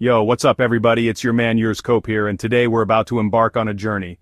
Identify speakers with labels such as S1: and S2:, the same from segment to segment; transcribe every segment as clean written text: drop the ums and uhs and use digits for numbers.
S1: Yo, what's up everybody? It's your man Yours Cope here, and today we're about to embark on a journey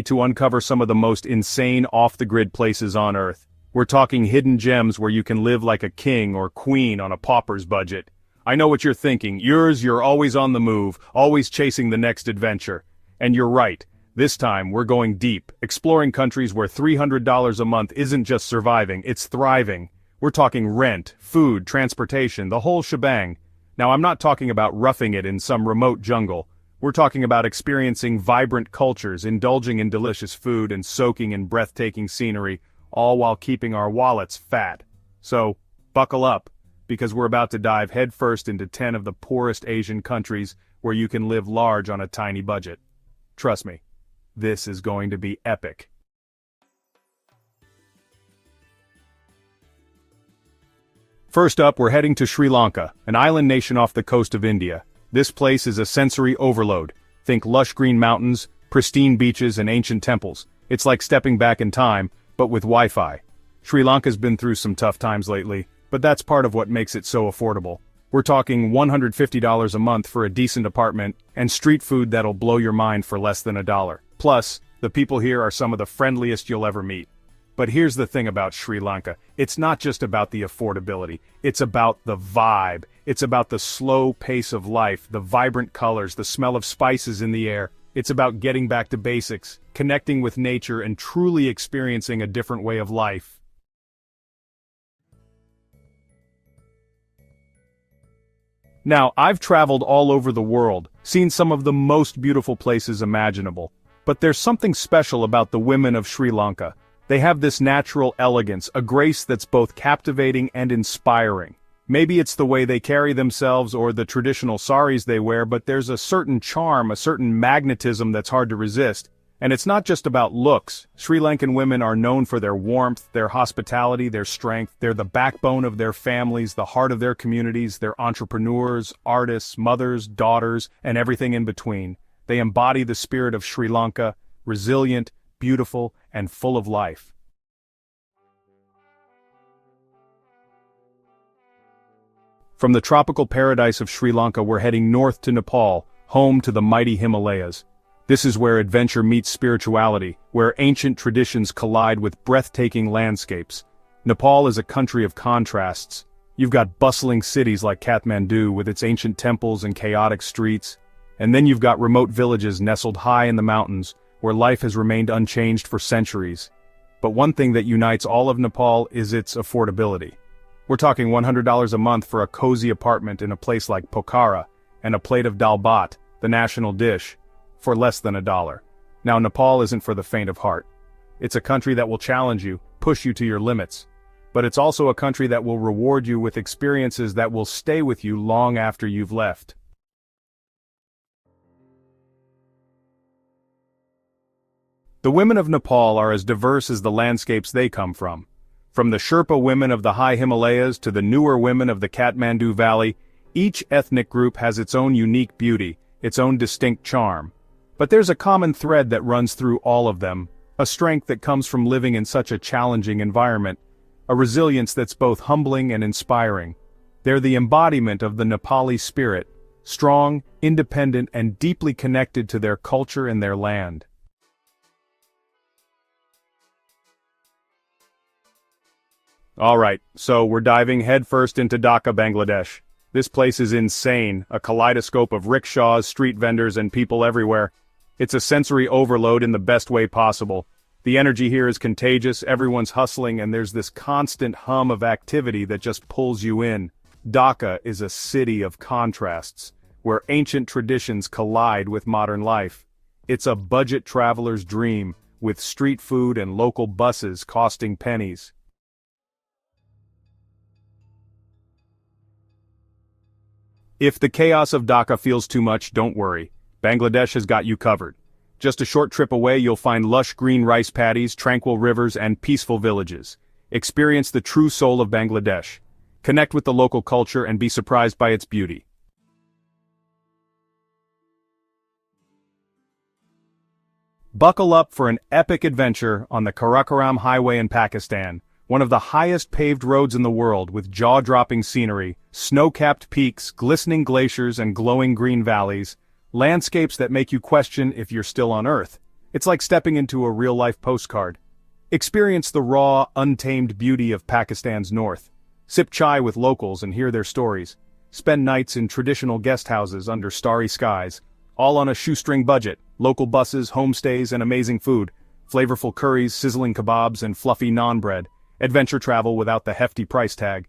S1: to uncover some of the most insane off-the-grid places on Earth. We're talking hidden gems where you can live like a king or queen on a pauper's budget. I know what you're thinking, you're always on the move, always chasing the next adventure. And you're right, this time we're going deep, exploring countries where $300 a month isn't just surviving, it's thriving. We're talking rent, food, transportation, the whole shebang. Now I'm not talking about roughing it in some remote jungle. We're talking about experiencing vibrant cultures, indulging in delicious food and soaking in breathtaking scenery, all while keeping our wallets fat. So, buckle up, because we're about to dive headfirst into 10 of the poorest Asian countries where you can live large on a tiny budget. Trust me, this is going to be epic. First up, we're heading to Sri Lanka, an island nation off the coast of India. This place is a sensory overload. Think lush green mountains, pristine beaches, and ancient temples. It's like stepping back in time, but with Wi-Fi. Sri Lanka's been through some tough times lately, but that's part of what makes it so affordable. We're talking $150 a month for a decent apartment, and street food that'll blow your mind for less than $1. Plus, the people here are some of the friendliest you'll ever meet. But here's the thing about Sri Lanka, it's not just about the affordability, it's about the vibe, it's about the slow pace of life, the vibrant colors, the smell of spices in the air. It's about getting back to basics, connecting with nature and truly experiencing a different way of life. Now, I've traveled all over the world, seen some of the most beautiful places imaginable. But there's something special about the women of Sri Lanka. They have this natural elegance, a grace that's both captivating and inspiring. Maybe it's the way they carry themselves or the traditional saris they wear, but there's a certain charm, a certain magnetism that's hard to resist. And it's not just about looks. Sri Lankan women are known for their warmth, their hospitality, their strength. They're the backbone of their families, the heart of their communities. They're entrepreneurs, artists, mothers, daughters, and everything in between. They embody the spirit of Sri Lanka, resilient, beautiful, and full of life. From the tropical paradise of Sri Lanka, we're heading north to Nepal, home to the mighty Himalayas. This is where adventure meets spirituality, where ancient traditions collide with breathtaking landscapes. Nepal is a country of contrasts. You've got bustling cities like Kathmandu with its ancient temples and chaotic streets, and then you've got remote villages nestled high in the mountains, where life has remained unchanged for centuries. But one thing that unites all of Nepal is its affordability. We're talking $100 a month for a cozy apartment in a place like Pokhara, and a plate of dal bhat, the national dish, for less than $1. Now, Nepal isn't for the faint of heart. It's a country that will challenge you, push you to your limits. But it's also a country that will reward you with experiences that will stay with you long after you've left. The women of Nepal are as diverse as the landscapes they come from. From the Sherpa women of the high Himalayas to the newer women of the Kathmandu Valley, each ethnic group has its own unique beauty, its own distinct charm. But there's a common thread that runs through all of them, a strength that comes from living in such a challenging environment, a resilience that's both humbling and inspiring. They're the embodiment of the Nepali spirit, strong, independent, and deeply connected to their culture and their land. Alright, so we're diving headfirst into Dhaka, Bangladesh. This place is insane, a kaleidoscope of rickshaws, street vendors, and people everywhere. It's a sensory overload in the best way possible. The energy here is contagious, everyone's hustling, and there's this constant hum of activity that just pulls you in. Dhaka is a city of contrasts, where ancient traditions collide with modern life. It's a budget traveler's dream, with street food and local buses costing pennies. If the chaos of Dhaka feels too much, don't worry. Bangladesh has got you covered. Just a short trip away you'll find lush green rice paddies, tranquil rivers, and peaceful villages. Experience the true soul of Bangladesh. Connect with the local culture and be surprised by its beauty. Buckle up for an epic adventure on the Karakoram highway in Pakistan, one of the highest paved roads in the world with jaw-dropping scenery, snow-capped peaks, glistening glaciers and glowing green valleys, landscapes that make you question if you're still on Earth. It's like stepping into a real-life postcard. Experience the raw, untamed beauty of Pakistan's north. Sip chai with locals and hear their stories. Spend nights in traditional guest houses under starry skies, all on a shoestring budget, local buses, homestays and amazing food, flavorful curries, sizzling kebabs and fluffy naan bread. Adventure travel without the hefty price tag.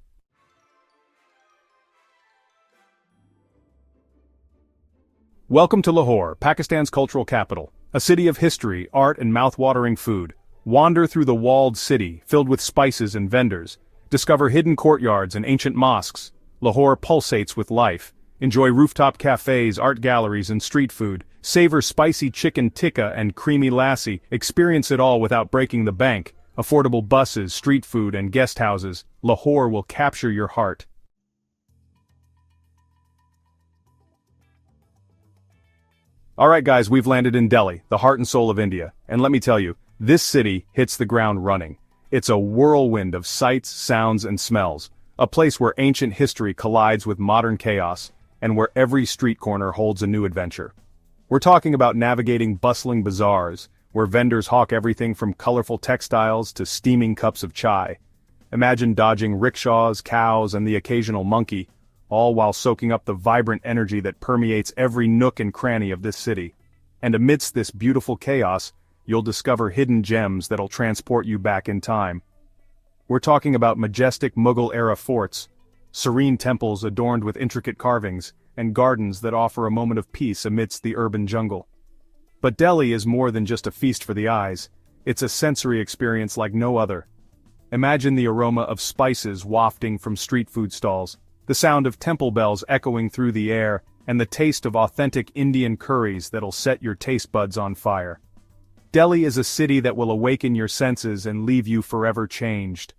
S1: Welcome to Lahore, Pakistan's cultural capital, a city of history, art and mouth-watering food. Wander through the walled city, filled with spices and vendors. Discover hidden courtyards and ancient mosques. Lahore pulsates with life. Enjoy rooftop cafes, art galleries and street food. Savor spicy chicken tikka and creamy lassi. Experience it all without breaking the bank. Affordable buses, street food and guest houses. Lahore will capture your heart. Alright guys, we've landed in Delhi, the heart and soul of India, and let me tell you, this city hits the ground running. It's a whirlwind of sights, sounds and smells, a place where ancient history collides with modern chaos, and where every street corner holds a new adventure. We're talking about navigating bustling bazaars, where vendors hawk everything from colorful textiles to steaming cups of chai. Imagine dodging rickshaws, cows, and the occasional monkey, all while soaking up the vibrant energy that permeates every nook and cranny of this city. And amidst this beautiful chaos, you'll discover hidden gems that'll transport you back in time. We're talking about majestic Mughal-era forts, serene temples adorned with intricate carvings, and gardens that offer a moment of peace amidst the urban jungle. But Delhi is more than just a feast for the eyes, it's a sensory experience like no other. Imagine the aroma of spices wafting from street food stalls, the sound of temple bells echoing through the air, and the taste of authentic Indian curries that'll set your taste buds on fire. Delhi is a city that will awaken your senses and leave you forever changed.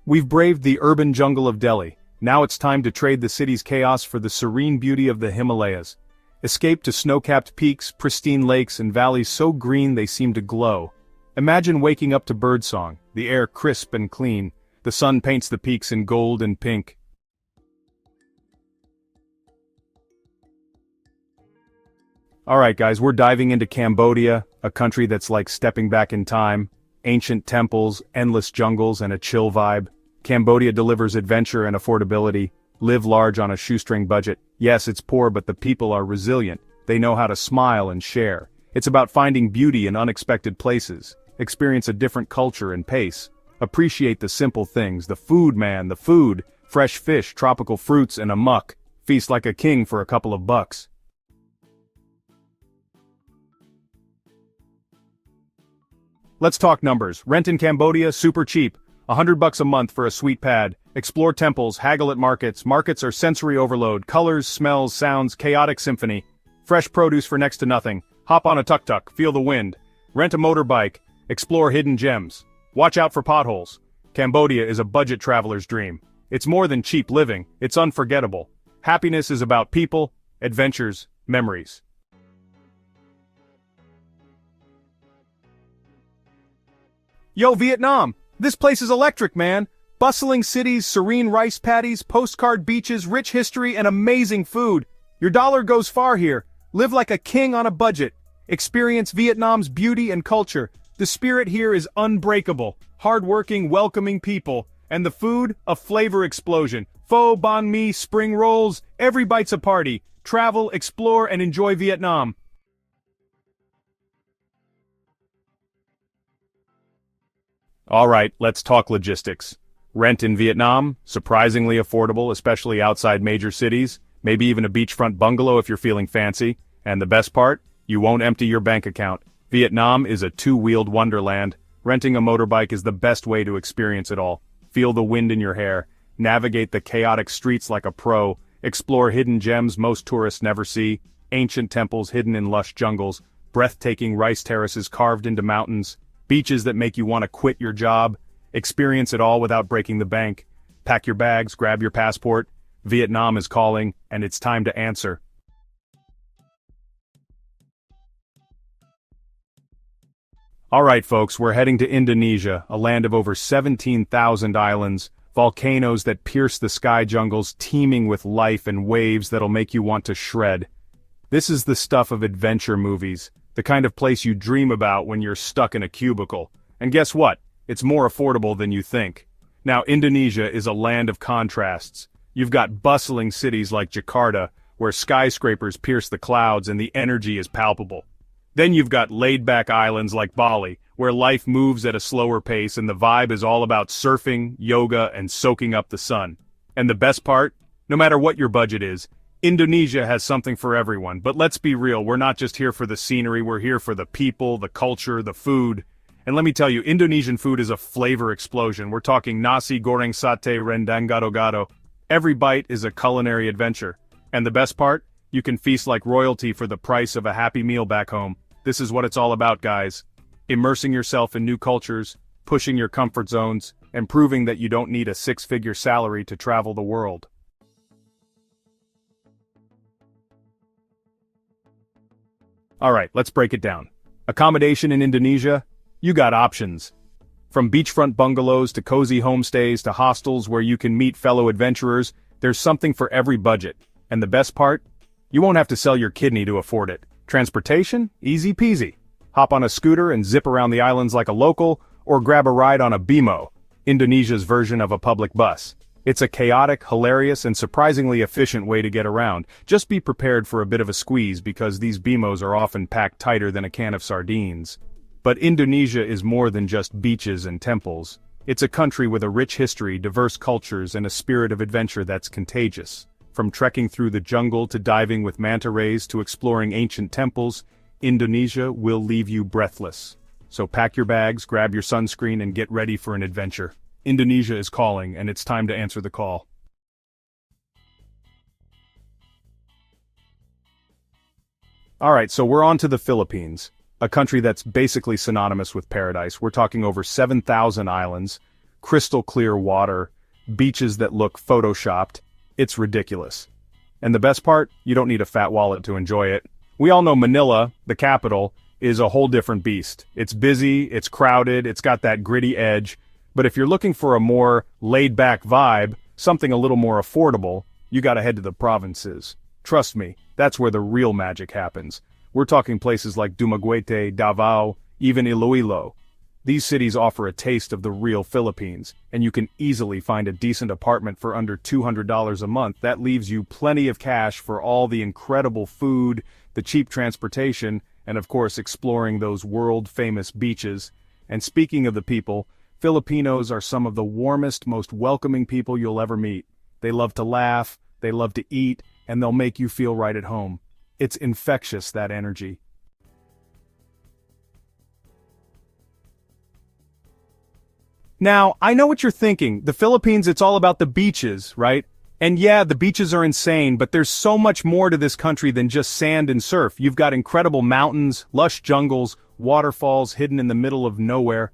S1: We've braved the urban jungle of Delhi. Now it's time to trade the city's chaos for the serene beauty of the Himalayas. Escape to snow-capped peaks, pristine lakes, and valleys so green they seem to glow. Imagine waking up to birdsong, the air crisp and clean, the sun paints the peaks in gold and pink. Alright guys, we're diving into Cambodia, a country that's like stepping back in time. Ancient temples, endless jungles, and a chill vibe. Cambodia delivers adventure and affordability. Live large on a shoestring budget. Yes, it's poor, but the people are resilient. They know how to smile and share. It's about finding beauty in unexpected places. Experience a different culture and pace. Appreciate the simple things. The food, man, the food. Fresh fish, tropical fruits, and a muck. Feast like a king for a couple of bucks. Let's talk numbers. Rent in Cambodia, super cheap. $100 a month for a sweet pad. Explore temples, haggle at markets. Markets are sensory overload. Colors, smells, sounds, chaotic symphony. Fresh produce for next to nothing. Hop on a tuk-tuk, feel the wind. Rent a motorbike. Explore hidden gems. Watch out for potholes. Cambodia is a budget traveler's dream. It's more than cheap living, it's unforgettable. Happiness is about people, adventures, memories. Yo, Vietnam! This place is electric, man! Bustling cities, serene rice paddies, postcard beaches, rich history, and amazing food. Your dollar goes far here. Live like a king on a budget. Experience Vietnam's beauty and culture. The spirit here is unbreakable. Hard-working, welcoming people. And the food, a flavor explosion. Pho, banh mi, spring rolls, every bite's a party. Travel, explore, and enjoy Vietnam. Alright, let's talk logistics. Rent in Vietnam, surprisingly affordable, especially outside major cities, maybe even a beachfront bungalow if you're feeling fancy. And the best part? You won't empty your bank account. Vietnam is a two-wheeled wonderland. Renting a motorbike is the best way to experience it all. Feel the wind in your hair, navigate the chaotic streets like a pro, explore hidden gems most tourists never see, ancient temples hidden in lush jungles, breathtaking rice terraces carved into mountains, beaches that make you want to quit your job. Experience it all without breaking the bank. Pack your bags, grab your passport. Vietnam is calling, and it's time to answer. Alright folks, we're heading to Indonesia, a land of over 17,000 islands, volcanoes that pierce the sky jungles teeming with life and waves that'll make you want to shred. This is the stuff of adventure movies, the kind of place you dream about when you're stuck in a cubicle. And guess what? It's more affordable than you think. Now, Indonesia is a land of contrasts. You've got bustling cities like Jakarta, where skyscrapers pierce the clouds and the energy is palpable. Then you've got laid-back islands like Bali, where life moves at a slower pace and the vibe is all about surfing, yoga, and soaking up the sun. And the best part? No matter what your budget is, Indonesia has something for everyone. But let's be real, we're not just here for the scenery, we're here for the people, the culture, the food. And let me tell you, Indonesian food is a flavor explosion. We're talking nasi goreng satay rendang gado-gado. Every bite is a culinary adventure. And the best part? You can feast like royalty for the price of a happy meal back home. This is what it's all about, guys. Immersing yourself in new cultures, pushing your comfort zones, and proving that you don't need a six-figure salary to travel the world. Alright, let's break it down. Accommodation in Indonesia? You got options. From beachfront bungalows to cozy homestays to hostels where you can meet fellow adventurers, there's something for every budget. And the best part? You won't have to sell your kidney to afford it. Transportation? Easy peasy. Hop on a scooter and zip around the islands like a local, or grab a ride on a Bimo, Indonesia's version of a public bus. It's a chaotic, hilarious, and surprisingly efficient way to get around. Just be prepared for a bit of a squeeze because these Bimos are often packed tighter than a can of sardines. But Indonesia is more than just beaches and temples. It's a country with a rich history, diverse cultures, and a spirit of adventure that's contagious. From trekking through the jungle to diving with manta rays to exploring ancient temples, Indonesia will leave you breathless. So pack your bags, grab your sunscreen, and get ready for an adventure. Indonesia is calling, and it's time to answer the call. Alright, so we're on to the Philippines, a country that's basically synonymous with paradise. We're talking over 7,000 islands, crystal clear water, beaches that look photoshopped. It's ridiculous. And the best part? You don't need a fat wallet to enjoy it. We all know Manila, the capital, is a whole different beast. It's busy, it's crowded, it's got that gritty edge. But if you're looking for a more laid-back vibe, something a little more affordable, you gotta head to the provinces. Trust me, that's where the real magic happens. We're talking places like Dumaguete, Davao, even Iloilo. These cities offer a taste of the real Philippines, and you can easily find a decent apartment for under $200 a month. That leaves you plenty of cash for all the incredible food, the cheap transportation, and of course exploring those world-famous beaches. And speaking of the people, Filipinos are some of the warmest, most welcoming people you'll ever meet. They love to laugh, they love to eat, and they'll make you feel right at home. It's infectious, that energy. Now, I know what you're thinking. The Philippines, it's all about the beaches, right? And yeah, the beaches are insane, but there's so much more to this country than just sand and surf. You've got incredible mountains, lush jungles, waterfalls hidden in the middle of nowhere.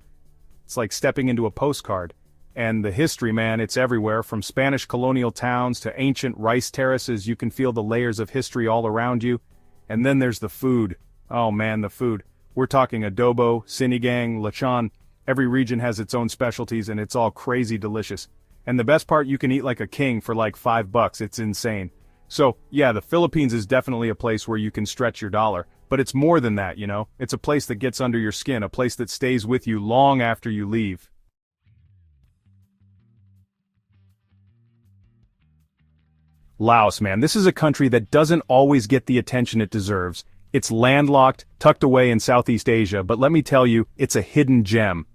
S1: It's like stepping into a postcard. And the history, man, it's everywhere. From Spanish colonial towns to ancient rice terraces, you can feel the layers of history all around you. And then there's the food. Oh man, the food. We're talking adobo, sinigang, lechon. Every region has its own specialties and it's all crazy delicious. And the best part, you can eat like a king for like $5. It's insane. So, yeah, the Philippines is definitely a place where you can stretch your dollar. But it's more than that, you know? It's a place that gets under your skin, a place that stays with you long after you leave. Laos, man, this is a country that doesn't always get the attention it deserves. It's landlocked, tucked away in Southeast Asia, but let me tell you, it's a hidden gem.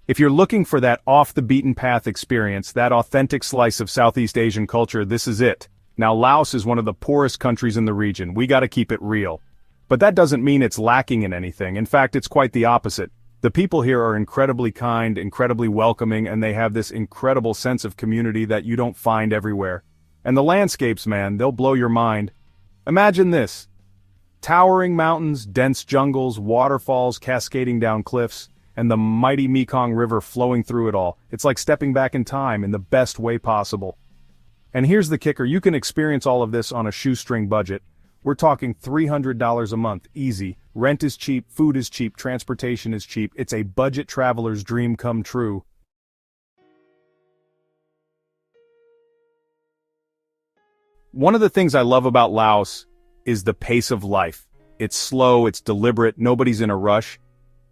S1: If you're looking for that off-the-beaten-path experience, that authentic slice of Southeast Asian culture, this is it. Now, Laos is one of the poorest countries in the region. We gotta keep it real. But that doesn't mean it's lacking in anything. In fact, it's quite the opposite. The people here are incredibly kind, incredibly welcoming, and they have this incredible sense of community that you don't find everywhere. And the landscapes, man, they'll blow your mind. Imagine this. Towering mountains, dense jungles, waterfalls cascading down cliffs, and the mighty Mekong River flowing through it all. It's like stepping back in time in the best way possible. And here's the kicker, you can experience all of this on a shoestring budget. We're talking $300 a month, easy, Rent is cheap, food is cheap, transportation is cheap. It's a budget traveler's dream come true. One of the things I love about Laos is the pace of life. It's slow, it's deliberate, nobody's in a rush.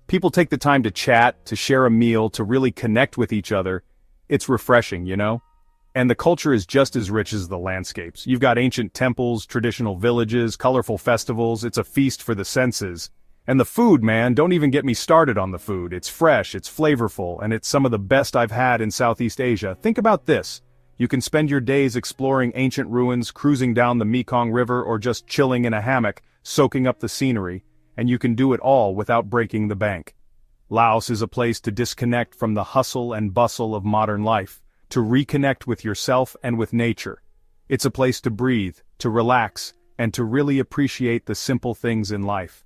S1: People take the time to chat, to share a meal, to really connect with each other. It's refreshing, you know? And the culture is just as rich as the landscapes. You've got ancient temples, traditional villages, colorful festivals. It's a feast for the senses. And the food, man, don't even get me started on the food. It's fresh, it's flavorful, and it's some of the best I've had in Southeast Asia. Think about this. You can spend your days exploring ancient ruins, cruising down the Mekong River, or just chilling in a hammock, soaking up the scenery, and you can do it all without breaking the bank. Laos is a place to disconnect from the hustle and bustle of modern life, to reconnect with yourself and with nature. It's a place to breathe, to relax, and to really appreciate the simple things in life.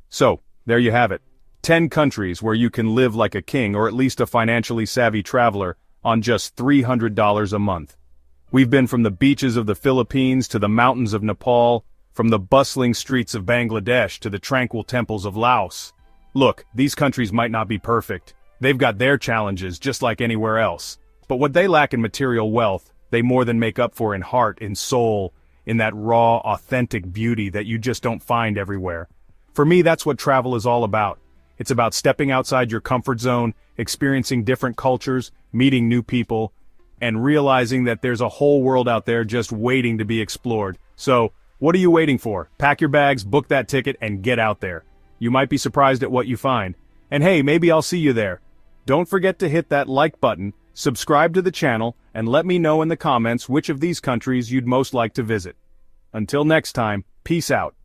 S1: So, there you have it. 10 countries where you can live like a king or at least a financially savvy traveler on just $300 a month. We've been from the beaches of the Philippines to the mountains of Nepal, from the bustling streets of Bangladesh to the tranquil temples of Laos. Look, these countries might not be perfect. They've got their challenges just like anywhere else. But what they lack in material wealth, they more than make up for in heart, in soul, in that raw, authentic beauty that you just don't find everywhere. For me, that's what travel is all about. It's about stepping outside your comfort zone, experiencing different cultures, meeting new people, and realizing that there's a whole world out there just waiting to be explored. So, what are you waiting for? Pack your bags, book that ticket, and get out there. You might be surprised at what you find. And hey, maybe I'll see you there. Don't forget to hit that like button, subscribe to the channel, and let me know in the comments which of these countries you'd most like to visit. Until next time, peace out.